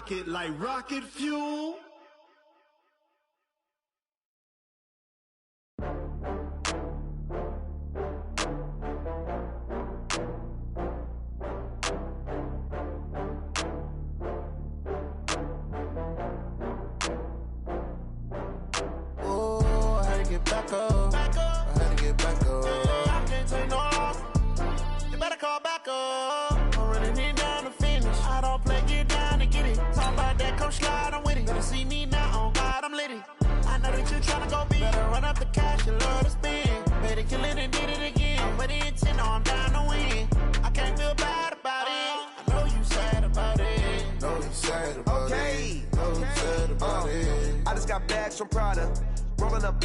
rocket like rocket fuel. Get back up. I had to get back up. I can't take no loss. You better call back up. I'm running it down to finish. I don't play, get down to get it. Talk about that, come slide, I'm with it. Better see me now, on God, I'm litty. I know that you tryna go big. Better run up the cash, you love to spend. Better kill it and did it again. I'm with the intent, no, I'm down to win. I can't feel bad about it. I know you sad about it. Know you sad about it. Know you sad about it. I just got bags from Prada. Rolling up,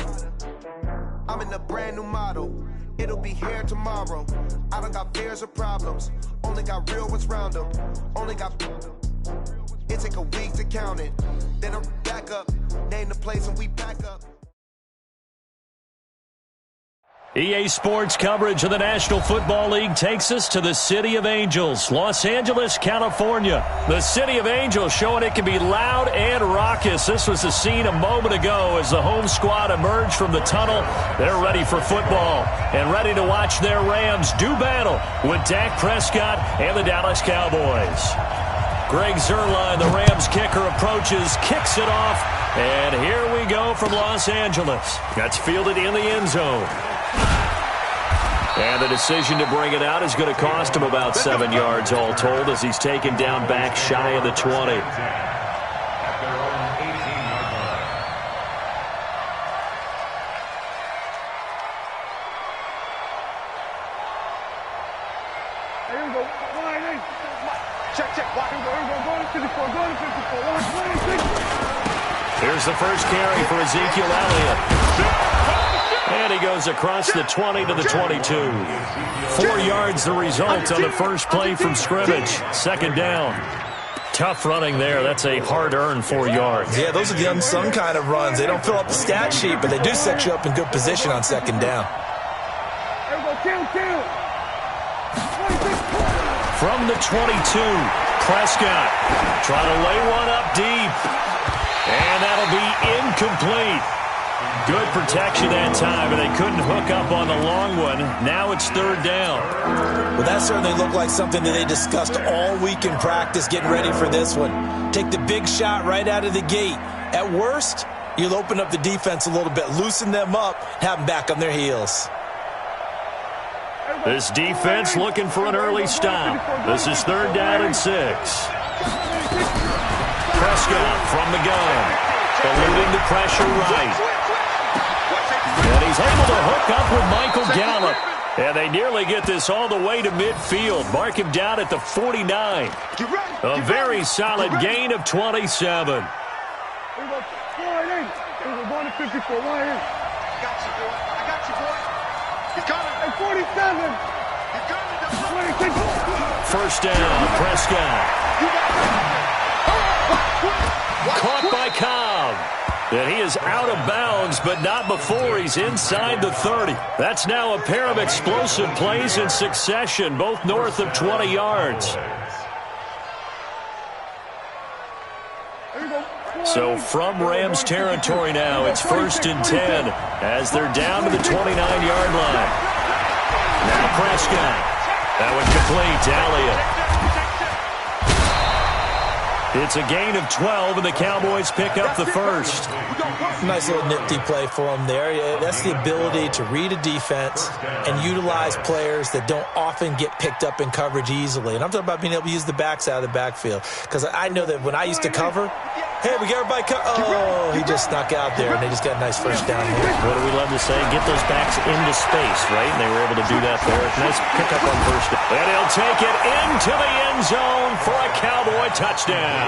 I'm in a brand new model. It'll be here tomorrow. I don't got fears or problems. Only got real ones round them. Only got. It take a week to count it. Then I'm back up. Name the place and we back up. EA Sports coverage of the National Football League takes us to the City of Angels, Los Angeles, California. The City of Angels showing it can be loud and raucous. This was the scene a moment ago as the home squad emerged from the tunnel. They're ready for football and ready to watch their Rams do battle with Dak Prescott and the Dallas Cowboys. Greg Zuerlein, the Rams kicker, approaches, kicks it off, and here we go from Los Angeles. That's fielded in the end zone. And the decision to bring it out is going to cost him about 7 yards all told as he's taken down back shy of the 20. Here's the first carry for Ezekiel Elliott. And he goes across the 20 to the 22. 4 yards the result on the first play from scrimmage. Second down. Tough running there. That's a hard-earned 4 yards. Yeah, those are the unsung kind of runs. They don't fill up the stat sheet, but they do set you up in good position on second down. From the 22, Prescott trying to lay one up deep. And that'll be incomplete. Good protection that time, and they couldn't hook up on the long one. Now it's third down. Well, that certainly looked like something that they discussed all week in practice, getting ready for this one. Take the big shot right out of the gate. At worst, you'll open up the defense a little bit, loosen them up, have them back on their heels. This defense looking for an early stop. This is third down and 6. Prescott from the gun, eluding the pressure right. And he's able to hook up with Michael Gallup. And they nearly get this all the way to midfield. Mark him down at the 49. A very solid gain of 27. First down, Prescott. Caught by Cobb. And he is out of bounds, but not before he's inside the 30. That's now a pair of explosive plays in succession, both north of 20 yards. So from Rams territory now, it's 1st and 10 as they're down to the 29-yard line. Now Prescott. That one complete to Elliott. It's a gain of 12, and the Cowboys pick up the first. Nice little nifty play for them there. That's the ability to read a defense and utilize players that don't often get picked up in coverage easily. And I'm talking about being able to use the backs out of the backfield. Because I know that when I used to cover, hey, we got everybody oh, he just snuck out there, and they just got a nice first down here. What do we love to say? Get those backs into space, right? And they were able to do that there. Nice pickup on first down. And he'll take it into the end zone for a Cowboy touchdown.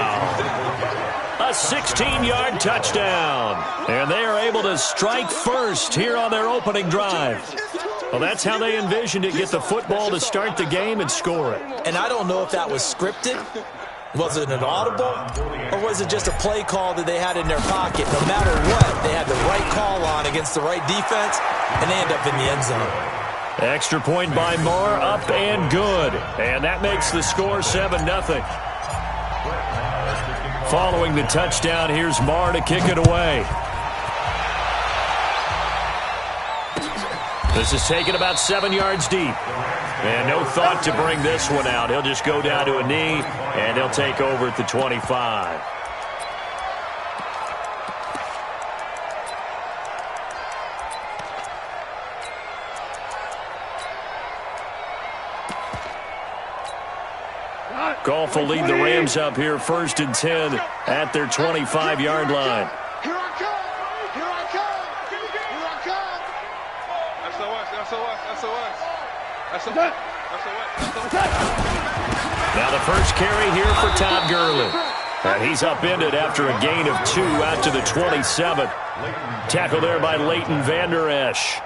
A 16-yard touchdown. And they are able to strike first here on their opening drive. Well, that's how they envisioned it, get the football to start the game and score it. And I don't know if that was scripted. Was it an audible, or was it just a play call that they had in their pocket? No matter what, they had the right call on against the right defense, and they end up in the end zone. Extra point by Moore, up and good. And that makes the score 7-0. Following the touchdown, here's Marr to kick it away. This is taken about 7 yards deep. And no thought to bring this one out. He'll just go down to a knee, and he'll take over at the 25. Goff will lead the Rams up here 1st and 10 at their 25-yard line. Here I come! Here I come! Here I come! Now the first carry here for Todd Gurley. And he's upended after a gain of 2 out to the 27. Tackle there by Leighton Vander Esch.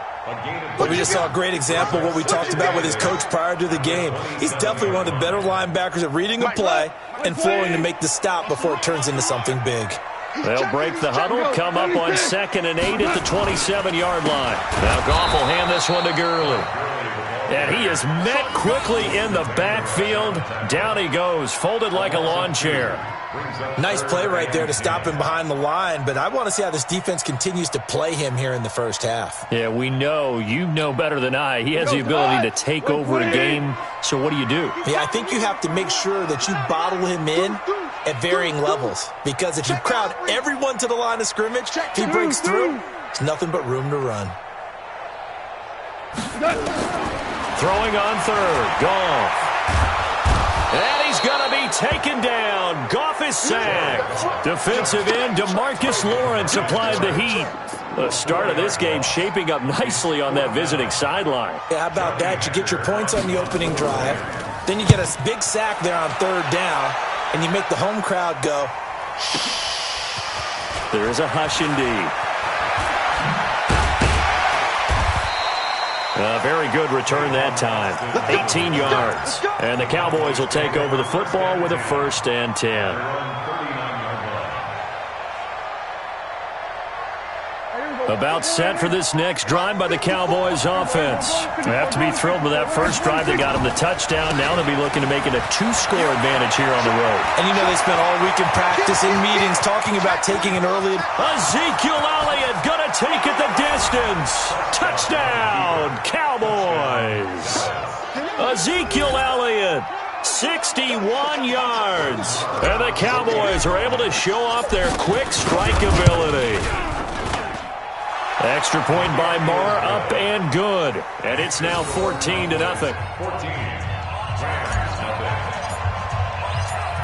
Well, we just saw a great example of what we talked about with his coach prior to the game. He's definitely one of the better linebackers at reading a play and flowing to make the stop before it turns into something big. They'll break the huddle, come up on 2nd and 8 at the 27-yard line. Now Goff will hand this one to Gurley. And he is met quickly in the backfield. Down he goes, folded like a lawn chair. Nice play right there to stop him behind the line, but I want to see how this defense continues to play him here in the first half. Yeah, we know. You know better than I. He has the ability to take over a game, so what do you do? Yeah, I think you have to make sure that you bottle him in at varying levels, because if you crowd everyone to the line of scrimmage, if he breaks through, it's nothing but room to run. Throwing on 3rd, Goff. And he's going to be taken down. Goff is sacked. Defensive end DeMarcus Lawrence applied the heat. The start of this game shaping up nicely on that visiting sideline. Yeah, how about that? You get your points on the opening drive. Then you get a big sack there on 3rd down, and you make the home crowd go. There is a hush indeed. A very good return that time. 18 yards. And the Cowboys will take over the football with a 1st and 10. About set for this next drive by the Cowboys offense. They have to be thrilled with that first drive that got them the touchdown. Now they'll be looking to make it a 2-score advantage here on the road. And you know they spent all week in practice, in meetings, talking about taking an early. Ezekiel Elliott gonna take it the distance. Touchdown, Cowboys. Ezekiel Elliott, 61 yards. And the Cowboys are able to show off their quick strike ability. Extra point by Marr, up and good. And it's now 14-0.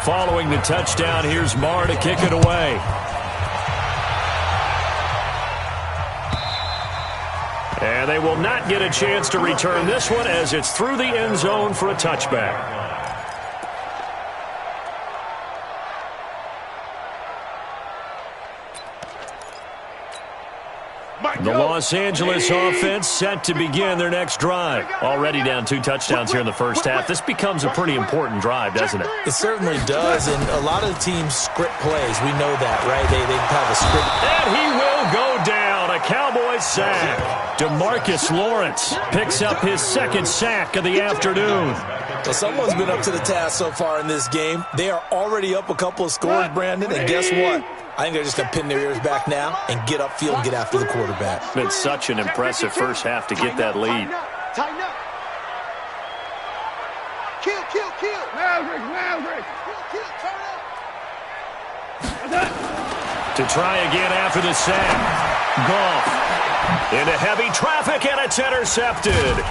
Following the touchdown, here's Marr to kick it away. And they will not get a chance to return this one as it's through the end zone for a touchback. The Los Angeles offense set to begin their next drive. Already down 2 touchdowns here in the first half. This becomes a pretty important drive, doesn't it? It certainly does, and a lot of the teams script plays. We know that, right? They have a script. And he will go down. A Cowboys sack. DeMarcus Lawrence picks up his 2nd sack of the afternoon. Well, someone's been up to the task so far in this game. They are already up a couple of scores, Brandon, and guess what? I think they're just going to pin their ears back now and get upfield and get after the quarterback. It's been such an impressive first half to get that lead. Tighten up. Kill. Maverick. Kill, turn up. To try again after the sack. Goff into heavy traffic, and it's intercepted.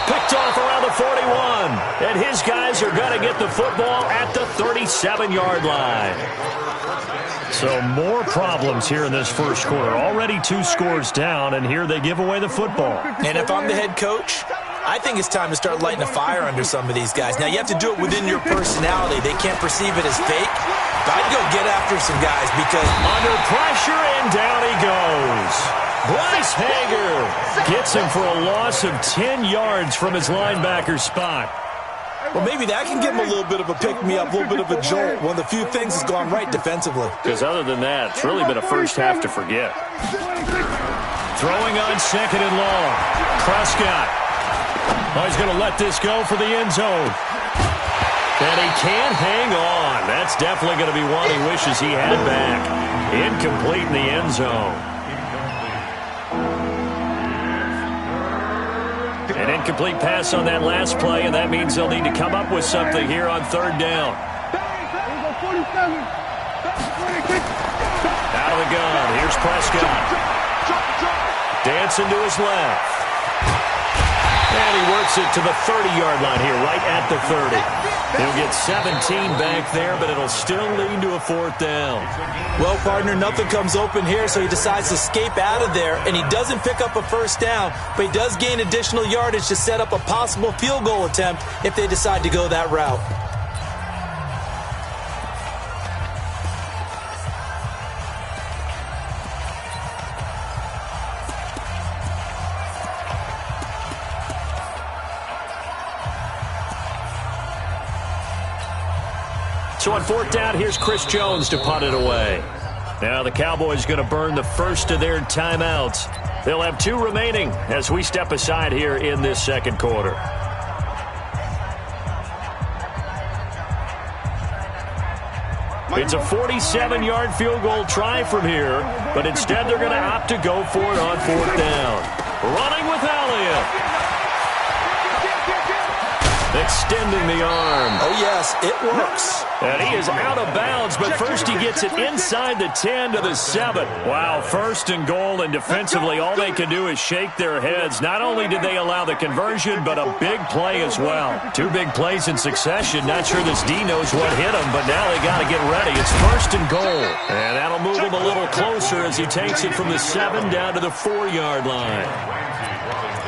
Picked off around the 41. And his guys are going to get the football at the 37-yard line. So more problems here in this first quarter. Already 2 scores down, and here they give away the football. And if I'm the head coach, I think it's time to start lighting a fire under some of these guys. Now, you have to do it within your personality. They can't perceive it as fake. But I'd go get after some guys because under pressure, and down he goes. Bryce Hager gets him for a loss of 10 yards from his linebacker spot. Well, maybe that can give him a little bit of a pick-me-up, a little bit of a jolt. One of the few things that's gone right defensively. Because other than that, it's really been a first half to forget. Throwing on 2nd and long. Prescott. Oh, he's going to let this go for the end zone. And he can't hang on. That's definitely going to be one he wishes he had back. Incomplete in the end zone. An incomplete pass on that last play, and that means they'll need to come up with something here on third down. Out of the gun. Here's Prescott. Dancing to his left. And he works it to the 30-yard line here, right at the 30. He'll get 17 back there, but it'll still lead to a fourth down. Well, partner, nothing comes open here, so he decides to escape out of there, and he doesn't pick up a first down, but he does gain additional yardage to set up a possible field goal attempt if they decide to go that route. So on fourth down, here's Chris Jones to punt it away. Now the Cowboys going to burn the first of their timeouts. They'll have 2 remaining as we step aside here in this second quarter. It's a 47-yard field goal try from here, but instead they're going to opt to go for it on fourth down. Running with Elliott. Extending the arm. Oh, yes, it works. And he is out of bounds, but first he gets it inside the 10 to the 7. Wow, first and goal, and defensively all they can do is shake their heads. Not only did they allow the conversion, but a big play as well. 2 big plays in succession. Not sure this D knows what hit him, but now they got to get ready. It's first and goal. And that'll move him a little closer as he takes it from the 7 down to the 4-yard line.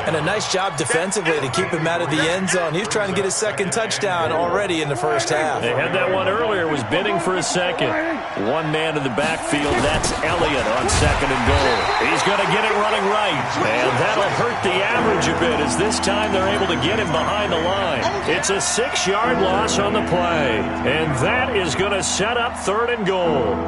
And a nice job defensively to keep him out of the end zone. He was trying to get his second touchdown already in the first half. They had that one earlier, was bidding for a second. 1 man in the backfield, that's Elliott on second and goal. He's going to get it running right. And that'll hurt the average a bit as this time they're able to get him behind the line. It's a 6-yard loss on the play. And that is going to set up third and goal.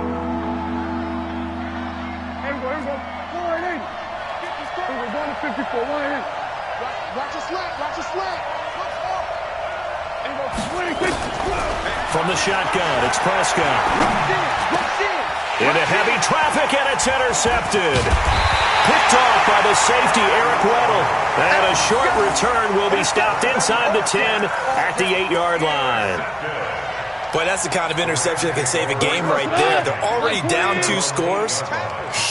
From the shotgun, it's Prescott. Into heavy traffic, and it's intercepted. Picked off by the safety, Eric Weddle. And a short return will be stopped inside the 10 at the 8-yard line. Boy, that's the kind of interception that can save a game right there. They're already down 2 scores.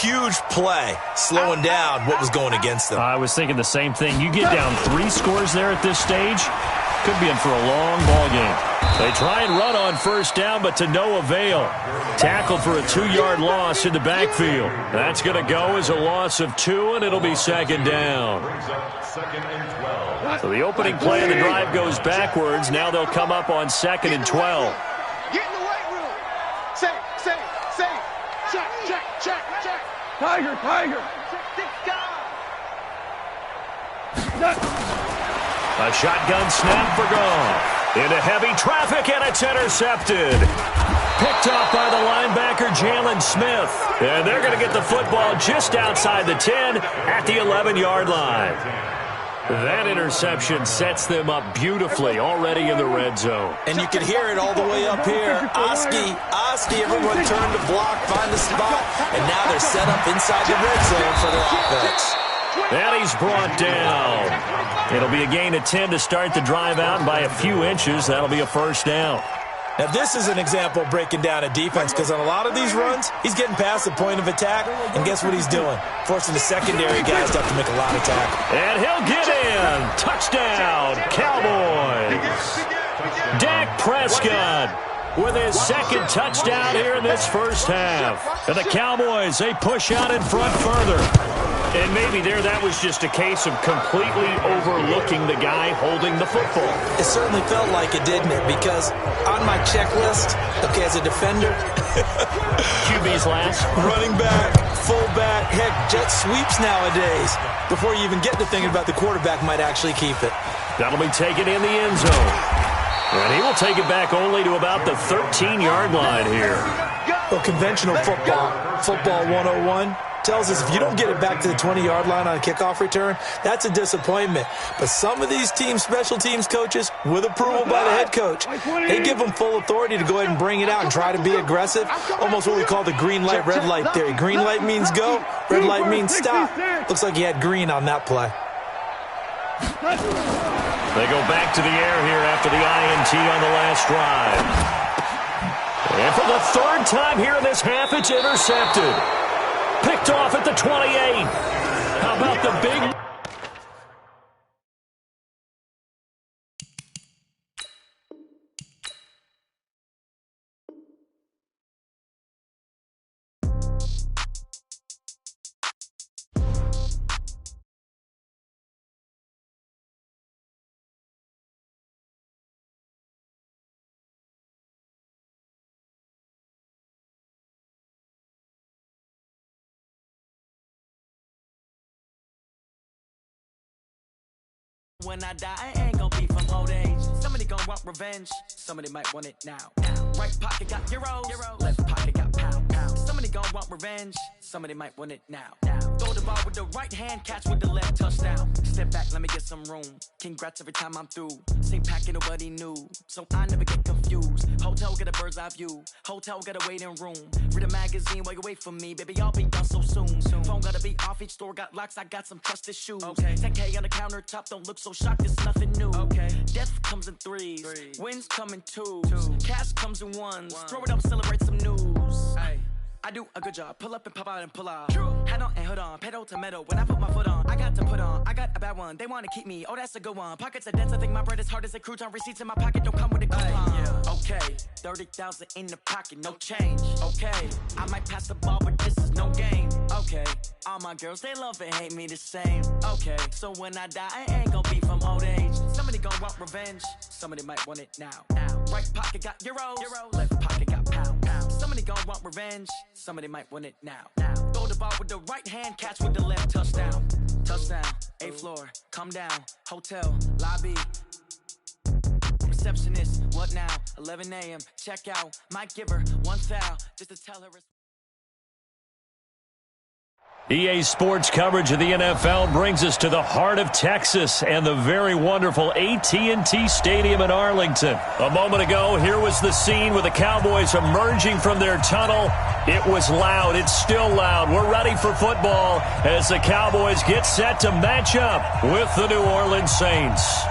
Huge play, slowing down what was going against them. I was thinking the same thing. You get down 3 scores there at this stage, could be in for a long ball game. They try and run on first down, but to no avail. Tackled for a 2-yard loss in the backfield. That's going to go as a loss of 2, and it'll be second down. So the opening play of the drive goes backwards. Now they'll come up on second and 12. Get in the weight room. Safe. Check. Tiger. A shotgun snap for Goff. Into heavy traffic, and it's intercepted. Picked off by the linebacker, Jalen Smith. And they're going to get the football just outside the 10 at the 11-yard line. That interception sets them up beautifully already in the red zone. And you can hear it all the way up here. Oski, everyone turned to block, find the spot, and now they're set up inside the red zone for their offense. And he's brought down. It'll be a gain of 10 to start the drive out, and by a few inches, that'll be a first down. Now, this is an example of breaking down a defense, because on a lot of these runs, he's getting past the point of attack, and guess what he's doing? Forcing the secondary guys to have to make a lot of tackles. And he'll get in. Touchdown, Cowboys. Dak Prescott with his second touchdown here in this first half. And the Cowboys, they push out in front further. And maybe there that was just a case of completely overlooking the guy holding the football. It certainly felt like it, didn't it? Because on my checklist, okay, as a defender, QB's last. Running back, fullback, heck, jet sweeps nowadays. Before you even get to thinking about the quarterback might actually keep it. That'll be taken in the end zone. And he will take it back only to about the 13-yard line here. Well, conventional football 101, tells us if you don't get it back to the 20-yard line on a kickoff return, that's a disappointment. But some of these special teams coaches, with approval by the head coach, they give them full authority to go ahead and bring it out and try to be aggressive, almost what we call the green light, red light theory. Green light means go, red light means stop. Looks like he had green on that play. They go back to the air here after the INT on the last drive. And for the third time here in this half, it's intercepted. Picked off at the 28. How about the big... When I die, I ain't gonna be from old age. Somebody gonna want revenge. Somebody might want it now. Right pocket got euros. Left pocket got pound. Somebody gonna want revenge. Somebody might want it now. Throw the ball with the right hand, catch with the left, touchdown. Step back, let me get some room. Congrats every time I'm through. Same packet, nobody knew, so I never get confused. Hotel got a bird's eye view. Hotel got a waiting room. Read a magazine while you wait for me, baby. I'll be done so soon. Phone gotta be off. Each store got locks. I got some trusted shoes. 10K on the countertop. Don't look so shocked. It's nothing new. Death comes in threes. Wins come in twos. Cash comes in ones. Throw it up, celebrate some news. I do a good job. Pull up and pop out and pull out. Head on and hood on. Pedal to metal. When I put my foot on, I got to put on. I got a bad one. They want to keep me. Oh, that's a good one. Pockets are dense. I think my bread is hard as a crouton. Receipts in my pocket don't come with a coupon. Okay, 30,000 in the pocket, no change. Okay, I might pass the ball, but this is no game. Okay, all my girls, they love and hate me the same. Okay, so when I die, I ain't gonna be from old age. Somebody gonna want revenge. Somebody might want it now. Right pocket got euros. Left pocket got pound. Somebody gonna want revenge. Somebody might want it now. Throw the ball with the right hand, catch with the left, touchdown. Touchdown, 8th floor, come down. Hotel, lobby. Receptionist, what now? 11 a.m., check out. Might give her one foul, just to tell her it's... EA Sports coverage of the NFL brings us to the heart of Texas and the very wonderful AT&T Stadium in Arlington. A moment ago, here was the scene with the Cowboys emerging from their tunnel. It was loud. It's still loud. We're ready for football as the Cowboys get set to match up with the New Orleans Saints.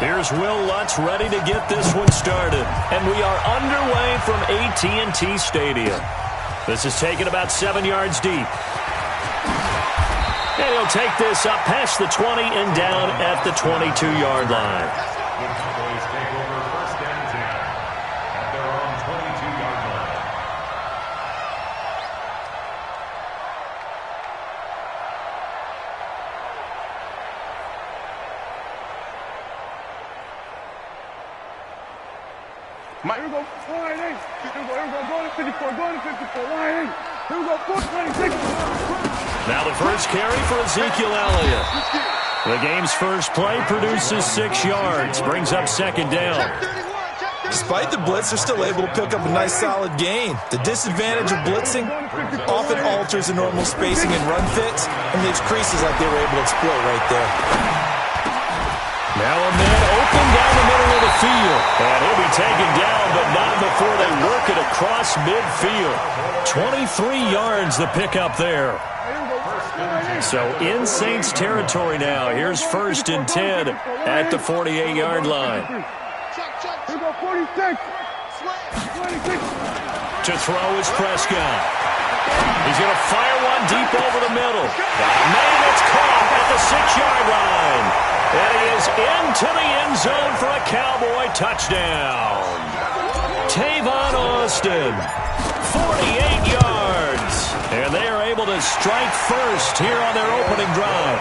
Here's Will Lutz ready to get this one started. And we are underway from AT&T Stadium. This is taken about 7 yards deep. And he'll take this up past the 20 and down at the 22-yard line. The Cowboys take over first and 10 at their own 22-yard line. Here we go, line 8. Here we go, go to 54, line 8. Here we go, 426. Now the first carry for Ezekiel Elliott. The game's first play produces 6 yards, brings up second down. Despite the blitz, they're still able to pick up a nice solid gain. The disadvantage of blitzing often alters the normal spacing and run fits and leaves creases like they were able to exploit right there. Now a man open down the middle of the field. And he'll be taken down, but not before they work it across midfield. 23 yards the pickup there. So in Saints territory now. Here's first and 10 at the 48-yard line. Here we go, 46. 26. To throw is Prescott. He's going to fire one deep over the middle. Man, it's caught at the 6-yard line. And he is into the end zone for a Cowboy touchdown. Tavon Austin, 48 yards. And they are able to strike first here on their opening drive.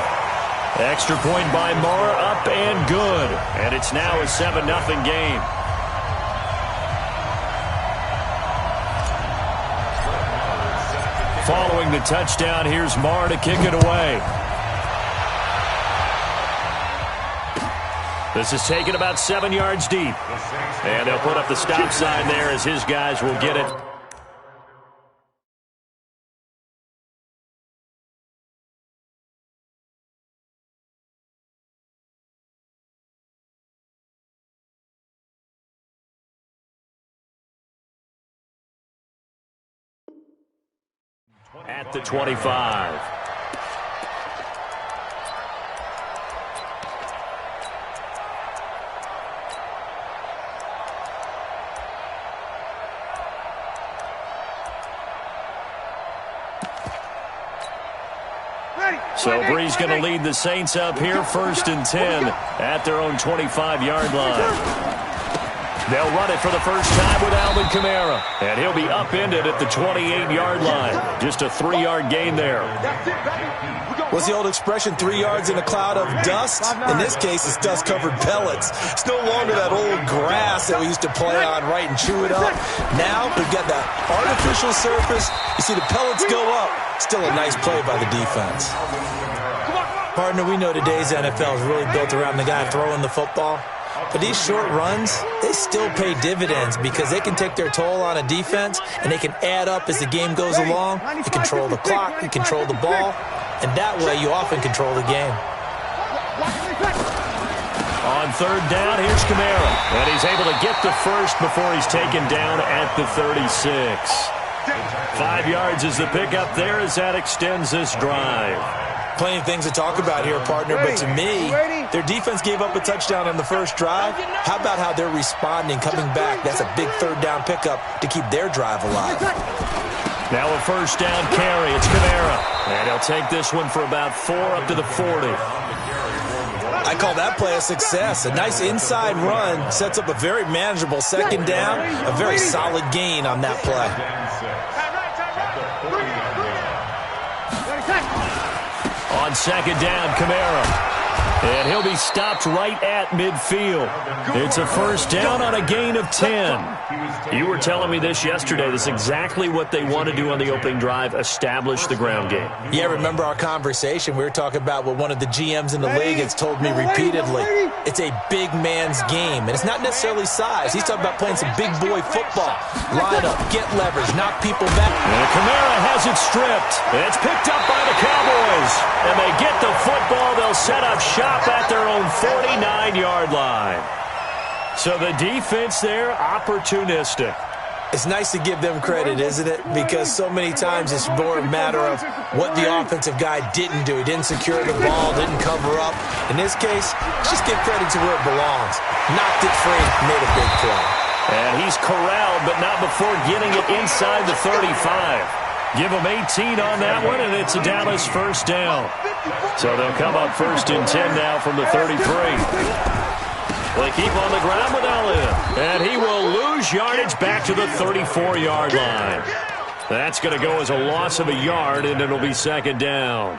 Extra point by Moore, up and good. And it's now a 7-0 game. Following the touchdown, here's Marr to kick it away. This is taken about 7 yards deep. And they'll put up the stop sign there as his guys will get it. At the 25. So Bree's going to lead the Saints up here, 1st and 10 at their own 25-yard line. They'll run it for the first time with Alvin Kamara, and he'll be upended at the 28-yard line. Just a 3-yard gain there. What's the old expression, 3 yards in a cloud of dust? In this case, it's dust-covered pellets. It's no longer that old grass that we used to play on, right, and chew it up. Now we've got that artificial surface. You see the pellets go up. Still a nice play by the defense. Partner, we know today's NFL is really built around the guy throwing the football. But these short runs, they still pay dividends because they can take their toll on a defense and they can add up as the game goes along. You control the clock, you control the ball, and that way you often control the game. On 3rd down, here's Kamara, and he's able to get the first before he's taken down at the 36. 5 yards is the pickup there as that extends this drive. Plenty of things to talk about here, partner, but to me, their defense gave up a touchdown on the first drive. How about how they're responding, coming back? That's a big 3rd down pickup to keep their drive alive. Now a 1st down carry. It's Kamara, and he'll take this one for about 4 up to the 40. I call that play a success. A nice inside run sets up a very manageable 2nd down, a very solid gain on that play. On 2nd down, Kamara. And he'll be stopped right at midfield. It's a 1st down on a gain of 10. You were telling me this yesterday. This is exactly what they want to do on the opening drive, establish the ground game. Yeah, remember our conversation? We were talking about what one of the GMs in the league has told me repeatedly. It's a big man's game, and it's not necessarily size. He's talking about playing some big boy football. Line up, get leverage, knock people back. And Kamara has it stripped. It's picked up by the Cowboys. And they get the football. They'll set up shop at their own 49-yard line. So the defense there, opportunistic. It's nice to give them credit, isn't it? Because so many times it's more a matter of what the offensive guy didn't do. He didn't secure the ball, didn't cover up. In this case, just give credit to where it belongs. Knocked it free, made a big play. And he's corralled, but not before getting it inside the 35. Give them 18 on that one, and it's a Dallas 1st down. So they'll come up 1st and 10 now from the 33. They keep on the ground with Elliott, and he will lose yardage back to the 34-yard line. That's going to go as a loss of a yard, and it'll be 2nd down.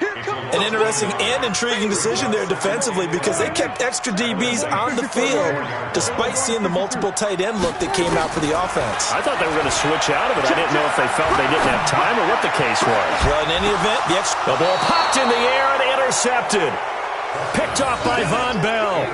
An interesting and intriguing decision there defensively because they kept extra DBs on the field despite seeing the multiple tight end look that came out for the offense. I thought they were going to switch out of it. I didn't know if they felt they didn't have time or what the case was. Well, in any event, the ball popped in the air and intercepted. Picked off by Von Bell.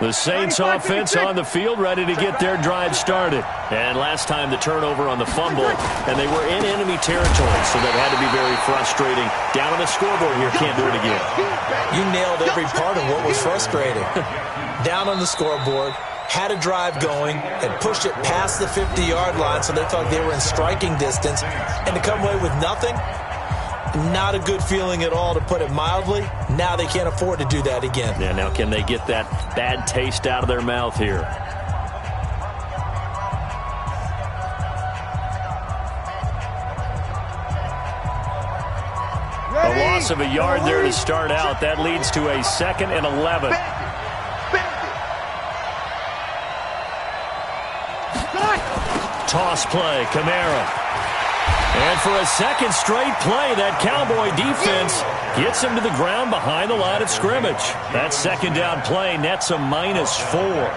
The Saints offense on the field, ready to get their drive started. And last time the turnover on the fumble, and they were in enemy territory, so that had to be very frustrating. Down on the scoreboard here, can't do it again. You nailed every part of what was frustrating. Down on the scoreboard, had a drive going, and pushed it past the 50-yard line, so they felt they were in striking distance, and to come away with nothing, not a good feeling at all, to put it mildly. Now they can't afford to do that again. Yeah, now can they get that bad taste out of their mouth here? A loss of a yard there to start out. That leads to a 2nd and 11. Toss play, Kamara. And for a second straight play, that Cowboy defense defense gets him to the ground behind the line of scrimmage. That second down play nets a -4.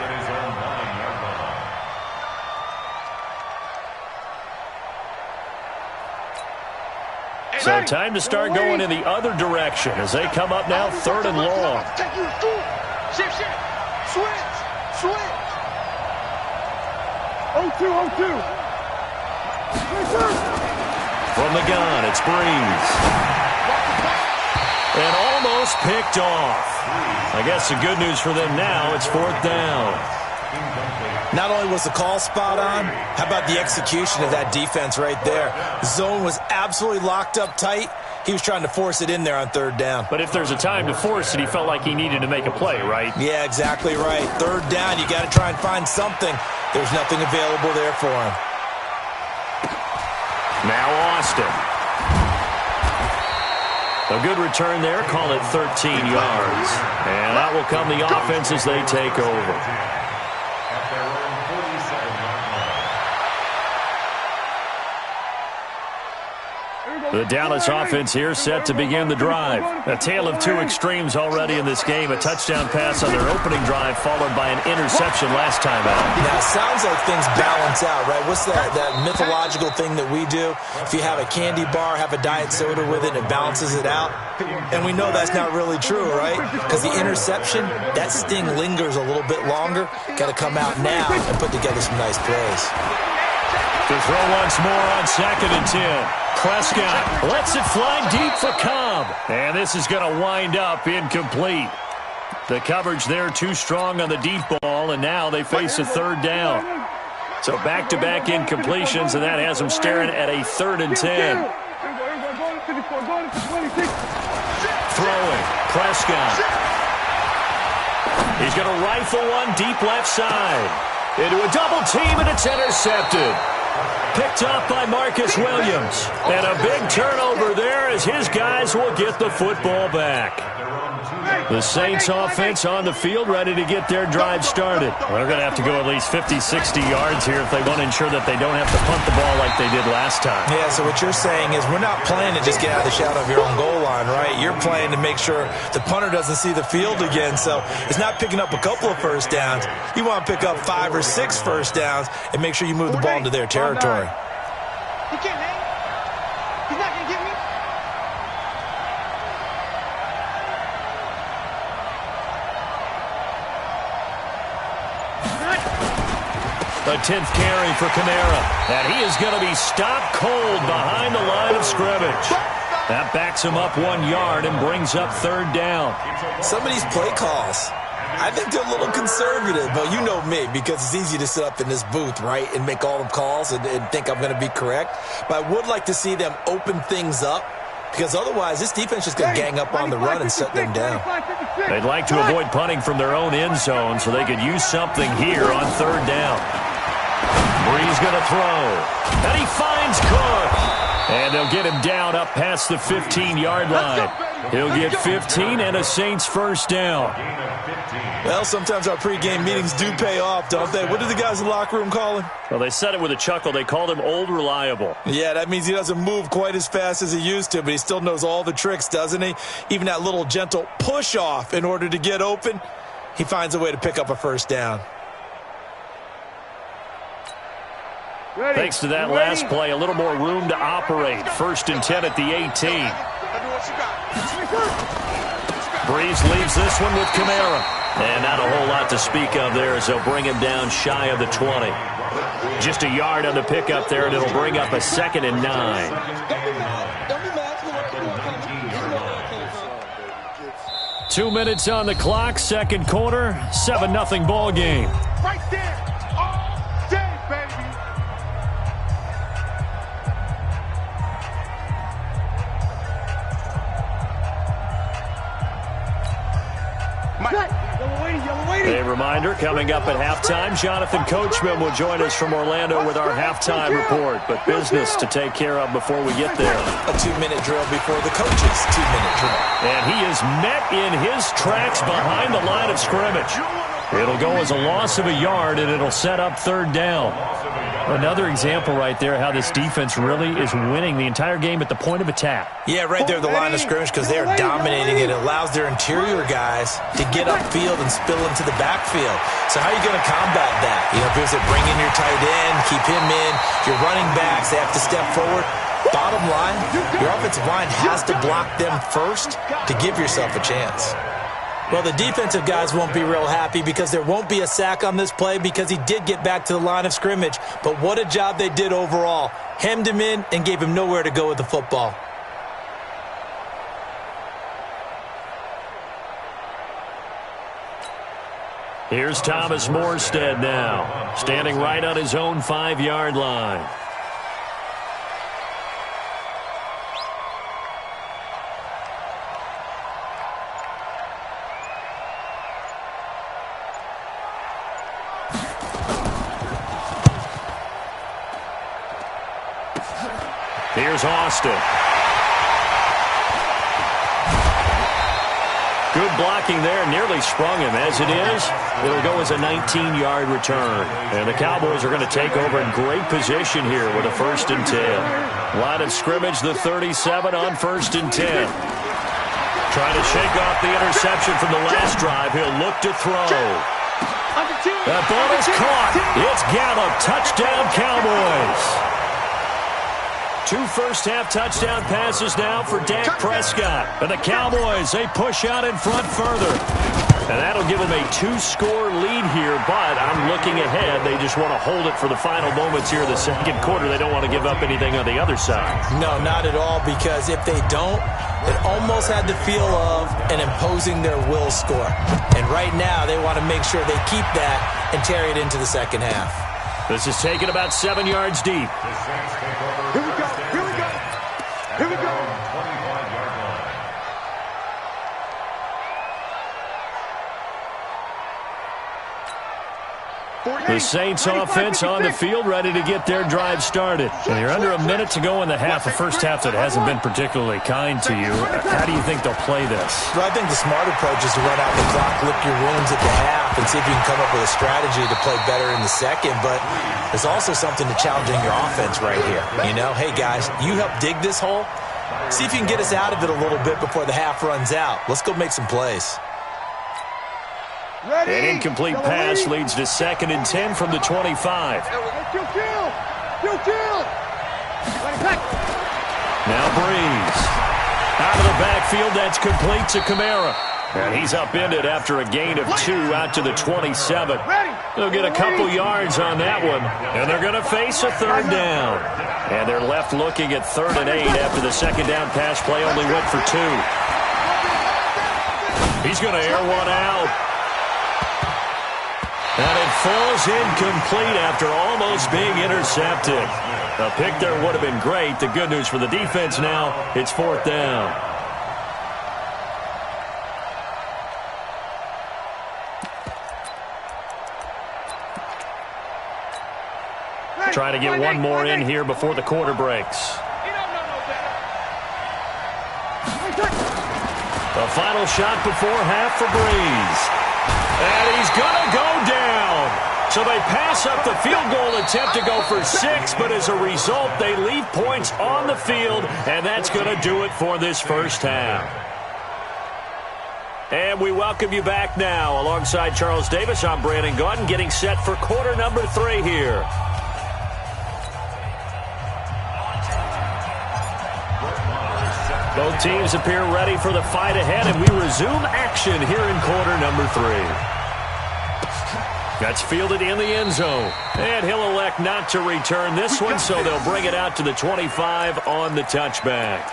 So time to start going in the other direction as they come up now 3rd and long. Shift. Switch. 0-2. From the gun, it's Breeze. And almost picked off. I guess the good news for them now, it's 4th down. Not only was the call spot on, how about the execution of that defense right there? The zone was absolutely locked up tight. He was trying to force it in there on 3rd down. But if there's a time to force it, he felt like he needed to make a play, right? Yeah, exactly right. 3rd down, you got to try and find something. There's nothing available there for him. Now Austin. A good return there, call it 13 yards. And that will come the offense as they take over. The Dallas offense here set to begin the drive. A tale of two extremes already in this game. A touchdown pass on their opening drive followed by an interception last time out. Now, it sounds like things balance out, right? What's that mythological thing that we do? If you have a candy bar, have a diet soda with it, it balances it out. And we know that's not really true, right? Because the interception, that sting lingers a little bit longer. Got to come out now and put together some nice plays. To throw once more on 2nd and 10. Prescott lets it fly deep for Cobb. And this is going to wind up incomplete. The coverage there too strong on the deep ball, and now they face a 3rd down. So back-to-back incompletions, and that has them staring at a 3rd and 10. Throwing, Prescott. He's going to rifle one deep left side. Into a double team, and it's intercepted. Picked off by Marcus Williams. And a big turnover there as his guys will get the football back. The Saints offense on the field ready to get their drive started. They're going to have to go at least 50, 60 yards here if they want to ensure that they don't have to punt the ball like they did last time. Yeah, so what you're saying is we're not playing to just get out of the shadow of your own goal line, right? You're playing to make sure the punter doesn't see the field again. So it's not picking up a couple of first downs. You want to pick up 5 or 6 first downs and make sure you move the ball into their territory. He can't hang. He's not going to get me. The 10th carry for Kamara. And he is going to be stopped cold behind the line of scrimmage. That backs him up 1 yard and brings up 3rd down. Some of these play calls, I think they're a little conservative, but you know me, because it's easy to sit up in this booth, right, and make all the calls and think I'm going to be correct. But I would like to see them open things up, because otherwise this defense is going to gang up on the run and shut them down. They'd like to avoid punting from their own end zone so they could use something here on 3rd down. Breeze going to throw. And he finds Cook. And they'll get him down up past the 15-yard line. He'll get 15 and a Saints first down. Well, sometimes our pregame meetings do pay off, don't they? What did the guys in the locker room call him? Well, they said it with a chuckle. They called him Old Reliable. Yeah, that means he doesn't move quite as fast as he used to, but he still knows all the tricks, doesn't he? Even that little gentle push-off in order to get open, he finds a way to pick up a first down. Thanks to that last play, a little more room to operate. 1st and 10 at the 18. Breeze leaves this one with Kamara. And not a whole lot to speak of there as they'll bring him down shy of the 20. Just a yard on the pickup there, and it'll bring up a 2nd and 9. 2 minutes on the clock, 2nd quarter, 7-0 ball game. Right there. All day, baby. A reminder, coming up at halftime, Jonathan Coachman will join us from Orlando with our halftime report. But business to take care of before we get there. A 2-minute drill before the coach's 2-minute drill. And he is met in his tracks behind the line of scrimmage. It'll go as a loss of a yard, and it'll set up 3rd down. Another example right there how this defense really is winning the entire game at the point of attack. Yeah, right there at the line of scrimmage because they are dominating it. It allows their interior guys to get upfield and spill into the backfield. So how are you going to combat that? You know, if you bring in your tight end, keep him in, your running backs, they have to step forward. Bottom line, your offensive line has to block them first to give yourself a chance. Well, the defensive guys won't be real happy because there won't be a sack on this play because he did get back to the line of scrimmage. But what a job they did overall. Hemmed him in and gave him nowhere to go with the football. Here's Thomas Morstead now, standing right on his own 5-yard line. Here's Austin. Good blocking there, nearly sprung him. As it is, it'll go as a 19-yard return. And the Cowboys are going to take over in great position here with a 1st and 10. Line of scrimmage, the 37 on 1st and 10. Trying to shake off the interception from the last drive. He'll look to throw. That ball is caught. It's Gallup. Touchdown, Cowboys. 2 first-half touchdown passes now for Dak Prescott. And the Cowboys, they push out in front further. And that'll give them a 2-score lead here, but I'm looking ahead. They just want to hold it for the final moments here in the second quarter. They don't want to give up anything on the other side. No, not at all, because if they don't, it almost had the feel of an imposing their will score. And right now, they want to make sure they keep that and carry it into the second half. This is taken about 7 yards deep. Here we go. Here we go. Here we go. 25-yard line. The Saints offense on the field, ready to get their drive started. And you're under a minute to go in the half, a first half that hasn't been particularly kind to you. How do you think they'll play this? Well, I think the smart approach is to run out the clock, lick your wounds at the half, and see if you can come up with a strategy to play better in the second. But there's also something to challenging your offense right here. You know, hey, guys, you help dig this hole. See if you can get us out of it a little bit before the half runs out. Let's go make some plays. Ready. An incomplete pass leads to 2nd and 10 from the 25. Kill. Now Breeze. Out of the backfield, that's complete to Kamara. And he's upended after a gain of 2 out to the 27. They'll get a couple yards on that one, and they're going to face a 3rd down. And they're left looking at 3rd and 8 after the 2nd down pass play only went for 2. He's going to air one out. And it falls incomplete after almost being intercepted. A pick there would have been great. The good news for the defense now, it's 4th down. Try to get one more in here before the quarter breaks. The final shot before half for Breeze. And he's going to go down. So they pass up the field goal attempt to go for 6, but as a result, they leave points on the field, and that's going to do it for this first half. And we welcome you back now. Alongside Charles Davis, I'm Brandon Gaudin, getting set for quarter number 3 here. Both teams appear ready for the fight ahead, and we resume action here in quarter number 3. That's fielded in the end zone. And he'll elect not to return this one, so they'll bring it out to the 25 on the touchback.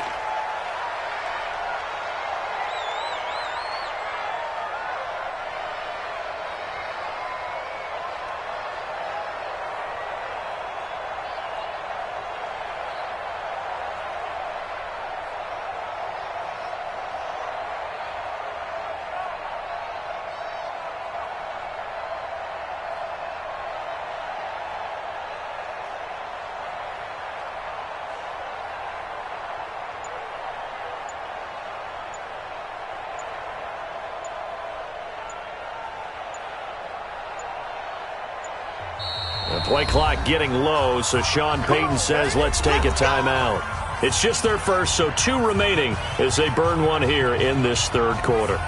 The play clock getting low, so Sean Payton says, let's take a timeout. It's just their first, so 2 remaining as they burn one here in this third quarter.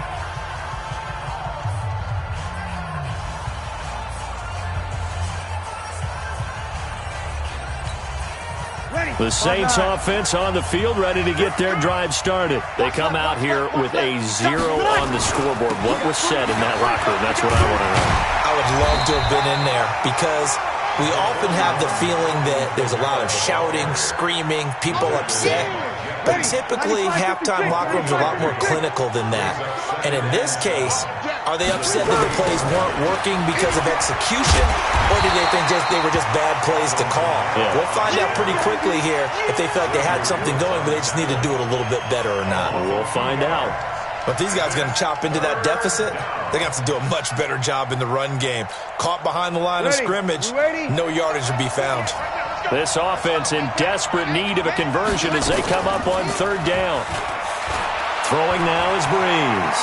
The Saints offense on the field, ready to get their drive started. They come out here with a 0 on the scoreboard. What was said in that locker room? That's what I want to know. I would love to have been in there because we often have the feeling that there's a lot of shouting, screaming, people upset. But typically, halftime locker rooms are a lot more clinical than that. And in this case, are they upset that the plays weren't working because of execution, or do they think they were just bad plays to call? Yeah. We'll find out pretty quickly here if they felt like they had something going, but they just need to do it a little bit better or not. We'll find out. But these guys are going to chop into that deficit. They're going to have to do a much better job in the run game. Caught behind the line of scrimmage, no yardage to be found. This offense in desperate need of a conversion as they come up on third down. Throwing now is Breeze.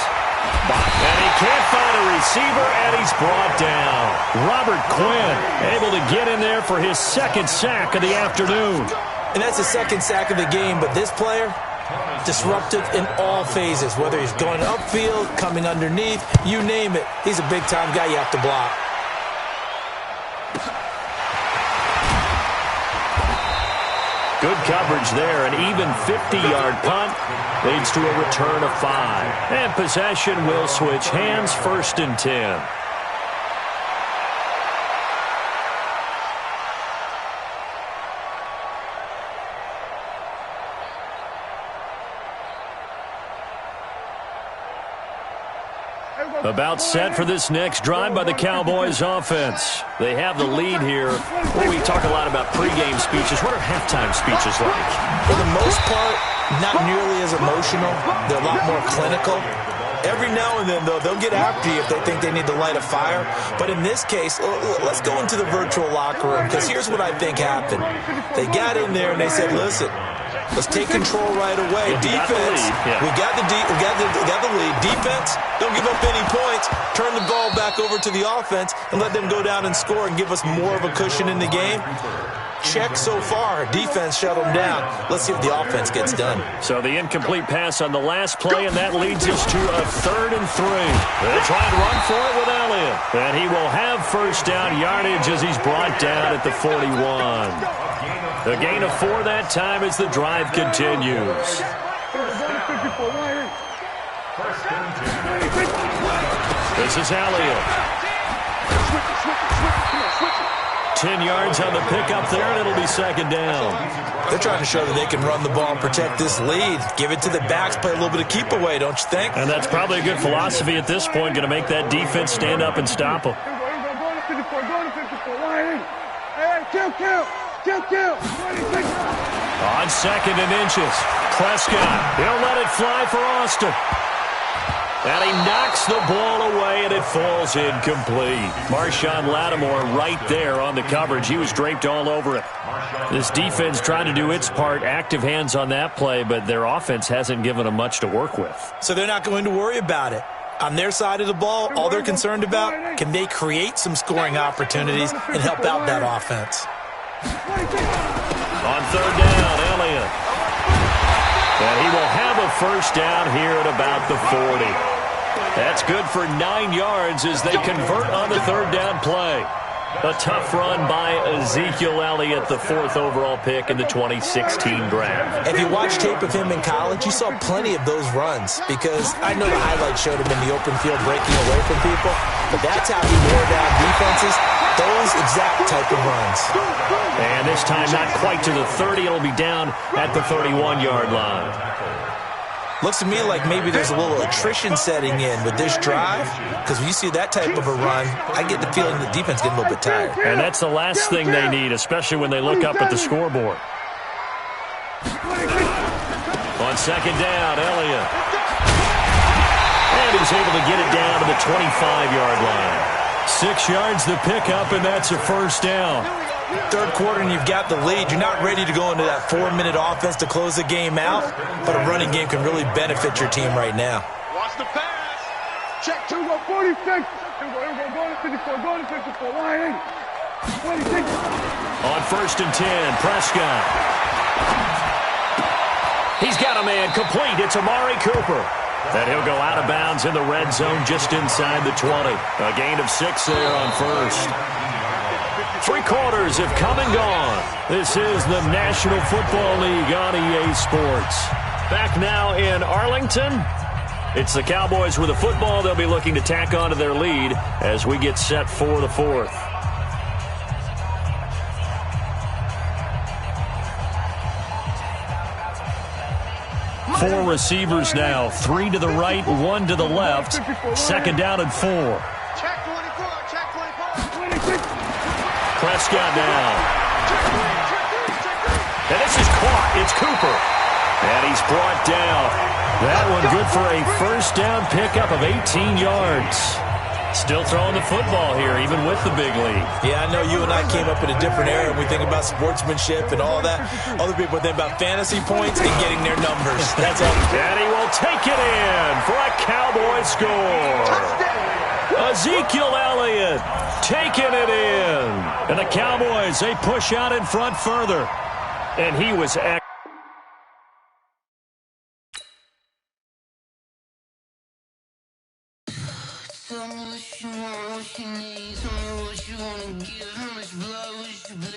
And he can't find a receiver, and he's brought down. Robert Quinn able to get in there for his second sack of the afternoon. And that's the second sack of the game, but this player, disruptive in all phases, whether he's going upfield, coming underneath, you name it. He's a big-time guy you have to block. Good coverage there. An even 50-yard punt leads to a return of 5. And possession will switch hands, 1st and 10. About set for this next drive by the Cowboys offense. They have the lead here. Well, we talk a lot about pregame speeches. What are halftime speeches like? For the most part, not nearly as emotional. They're a lot more clinical. Every now and then, though, they'll get after you if they think they need to light a fire. But in this case, let's go into the virtual locker room, because here's what I think happened. They got in there and they said, listen, let's take control right away. Defense, we got the lead. Defense, don't give up any points. Turn the ball back over to the offense and let them go down and score and give us more of a cushion in the game. Check so far. Defense shut them down. Let's see if the offense gets done. So the incomplete pass on the last play, and that leads us to a 3rd and 3. They'll try and run for it with Elliott. And he will have first down yardage as he's brought down at the 41. The gain of 4 that time as the drive continues. This is Elliott. 10 yards on the pickup there, and it'll be 2nd down. They're trying to show that they can run the ball and protect this lead. Give it to the backs, play a little bit of keep away, don't you think? And that's probably a good philosophy at this point, going to make that defense stand up and stop them. On 2nd and inches, Prescott, he'll let it fly for Austin. And he knocks the ball away, and it falls incomplete. Marshawn Lattimore right there on the coverage. He was draped all over it. This defense trying to do its part, active hands on that play, but their offense hasn't given them much to work with. So they're not going to worry about it. On their side of the ball, all they're concerned about, can they create some scoring opportunities and help out that offense? On 3rd down, Elliott. And he will have a first down here at about the 40. That's good for 9 yards as they convert on the 3rd down play. A tough run by Ezekiel Elliott, the 4th overall pick in the 2016 draft. If you watched tape of him in college, you saw plenty of those runs, because I know the highlights showed him in the open field breaking away from people, but that's how he wore down defenses, those exact type of runs. And this time not quite to the 30. It'll be down at the 31-yard line. Looks to me like maybe there's a little attrition setting in with this drive, because when you see that type of a run, I get the feeling the defense getting a little bit tired. And that's the last thing they need, especially when they look up at the scoreboard. On 2nd down, Elliott. And he's able to get it down to the 25-yard line. 6 yards the pickup, and that's a first down. 3rd quarter and you've got the lead. You're not ready to go into that 4-minute offense to close the game out, but a running game can really benefit your team right now. Watch the pass. Check 2, go 46. Go to 54, go to 54, line. On 1st and 10, Prescott. He's got a man complete. It's Amari Cooper. And he'll go out of bounds in the red zone just inside the 20. A gain of 6 there on 1st. 3 quarters have come and gone. This is the National Football League on EA Sports. Back now in Arlington. It's the Cowboys with the football. They'll be looking to tack on to their lead as we get set for the 4th. 4 receivers now, 3 to the right, 1 to the left. 2nd down and 4. Check 24, check 24. Prescott down. And this is caught. It's Cooper. And he's brought down. That one good for a 1st down pickup of 18 yards. Still throwing the football here, even with the big lead. Yeah, I know you and I came up in a different era, and we think about sportsmanship and all that. Other people think about fantasy points and getting their numbers. That's all. And he will take it in for a Cowboy score. Ezekiel Elliott taking it in. And the Cowboys, they push out in front further. And he was excellent. Tell me what you want, what you need. Tell me what you wanna give. How much blood would you bleed?